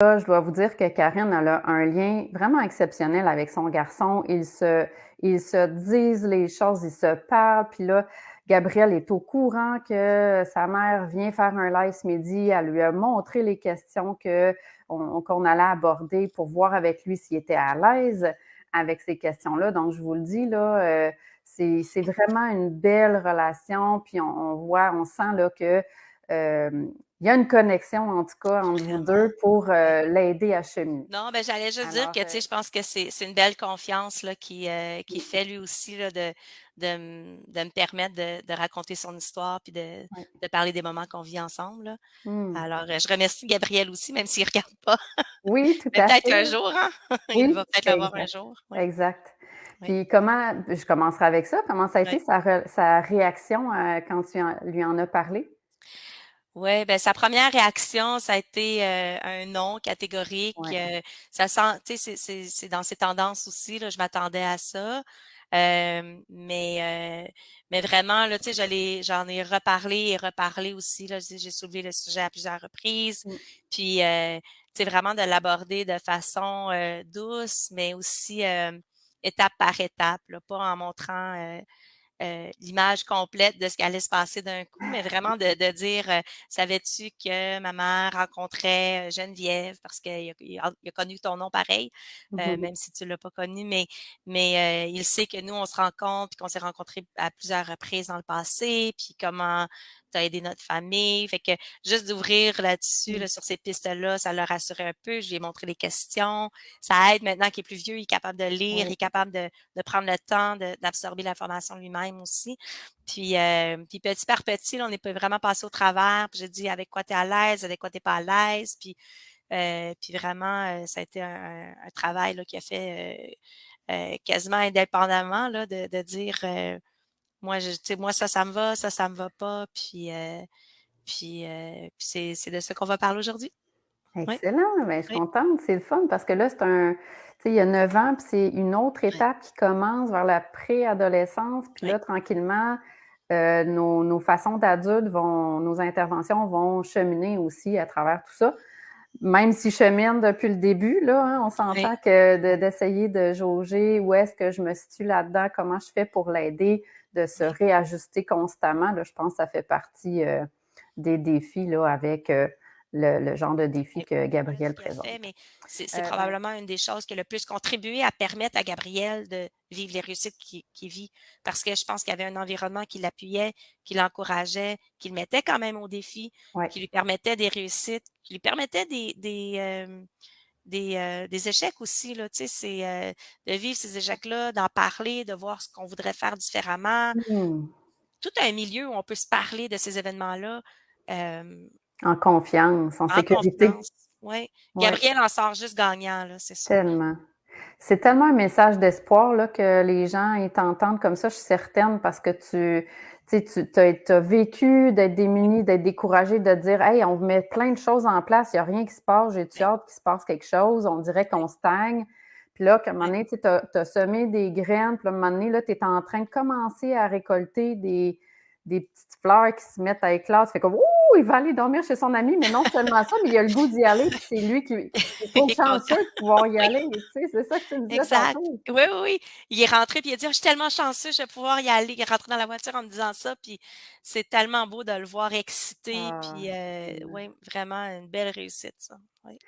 Là, je dois vous dire que Karine, elle a un lien vraiment exceptionnel avec son garçon. Ils se disent les choses, ils se parlent. Puis là, Gabriel est au courant que sa mère vient faire un live ce midi. Elle lui a montré les questions qu'on allait aborder pour voir avec lui s'il était à l'aise avec ces questions-là. Donc, je vous le dis, là, c'est vraiment une belle relation. Puis on sent là que il y a une connexion, en tout cas, entre vous Vraiment. deux pour Oui. l'aider à cheminer. Non, ben j'allais juste dire Alors, que, tu sais, je pense que c'est une belle confiance là, qui oui, fait lui aussi là, de me permettre de raconter son histoire puis oui. de parler des moments qu'on vit ensemble, là. Mmh. Alors, je remercie Gabriel aussi, même s'il regarde pas. Oui, tout Mais à peut-être fait. qu'un jour, hein? Il va Oui, peut-être l'avoir un exact, jour. Oui, exact. oui, Puis comment je commencerai avec ça. Comment ça a été oui. sa réaction, quand lui en as parlé? Ouais, ben sa première réaction, ça a été, un non catégorique, Ouais. ça sent tu sais, c'est dans ses tendances aussi, là, je m'attendais à ça. Mais vraiment, là, tu sais, j'en ai reparlé et reparlé aussi, là. J'ai soulevé le sujet à plusieurs reprises. Mmh. Puis, tu sais, vraiment de l'aborder de façon, douce, mais aussi, étape par étape, là, pas en montrant, l'image complète de ce qui allait se passer d'un coup, mais vraiment de dire, «Savais-tu que ma mère rencontrait, Geneviève?» parce qu'il a connu ton nom pareil, Mmh. même si tu l'as pas connu, mais il sait que nous, on se rencontre, puis qu'on s'est rencontrés à plusieurs reprises dans le passé, puis comment tu as aidé notre famille. Fait que juste d'ouvrir là-dessus, Mmh. là, sur ces pistes-là, ça l'a rassuré un peu. Je lui ai montré les questions. Ça aide maintenant qu'il est plus vieux, il est capable de lire, il Oui. est capable de prendre le temps d'absorber l'information lui-même aussi. Puis petit par petit, là, on est vraiment passé au travers. Puis j'ai dit avec quoi tu es à l'aise, avec quoi tu pas à l'aise. Puis vraiment, ça a été un travail là, qui a fait quasiment indépendamment là, de dire moi, tu sais, moi, ça me va, ça me va pas. Puis c'est de ça qu'on va parler aujourd'hui. Oui, Excellent, ben, je suis oui, contente, c'est le fun parce que là, tu sais, il y a 9 ans, puis c'est une autre oui, étape qui commence vers la préadolescence, puis oui, là, tranquillement, nos façons d'adultes nos interventions vont cheminer aussi à travers tout ça. Même si je chemine depuis le début, là, hein, on oui. s'entend que d'essayer de jauger où est-ce que je me situe là-dedans, comment je fais pour l'aider, de se Oui. réajuster constamment, là, je pense que ça fait partie, des défis, là, avec, le genre de défi Oui, que oui, Gabriel tout à fait, présente. mais c'est Heu, probablement une des choses qui a le plus contribué à permettre à Gabriel de vivre les réussites qu'il vit. Parce que je pense qu'il y avait un environnement qui l'appuyait, qui l'encourageait, qui le mettait quand même au défi, ouais. qui lui permettait des réussites, qui lui permettait des échecs aussi, là. Tu sais, c'est, de vivre ces échecs-là, d'en parler, de voir ce qu'on voudrait faire différemment. Mmh. Tout un milieu où on peut se parler de ces événements-là, hem, En confiance, en en sécurité. confiance. Oui. Ouais, Gabriel en sort juste gagnant, là, c'est sûr. tellement. C'est tellement un message d'espoir là, que les gens ils t'entendent comme ça, je suis certaine, parce que tu as vécu d'être Oui, démuni, d'être découragé, de te dire Hey, on met plein de choses en place, il n'y a rien qui se passe, j'ai-tu oui, hâte qu'il se passe quelque chose, on dirait oui, qu'on stagne. Puis là, qu'à un moment oui. donné, tu as semé des graines, puis à un moment donné, là, tu es en train de commencer à récolter des petites fleurs qui se mettent à éclore. Tu fais comme Ouh, il va aller dormir chez son ami, mais non seulement ça, mais il a le goût d'y aller, puis c'est lui qui est trop Il est content. chanceux de pouvoir y Oui, aller, tu sais, c'est ça que tu me disais exact. tantôt. Oui, oui, oui. Il est rentré puis il a dit: «Ah, je suis tellement chanceux, je vais pouvoir y aller». Il est rentré dans la voiture en me disant ça, puis c'est tellement beau de le voir excité, Ah, puis tellement. oui, vraiment une belle réussite ça. Oui.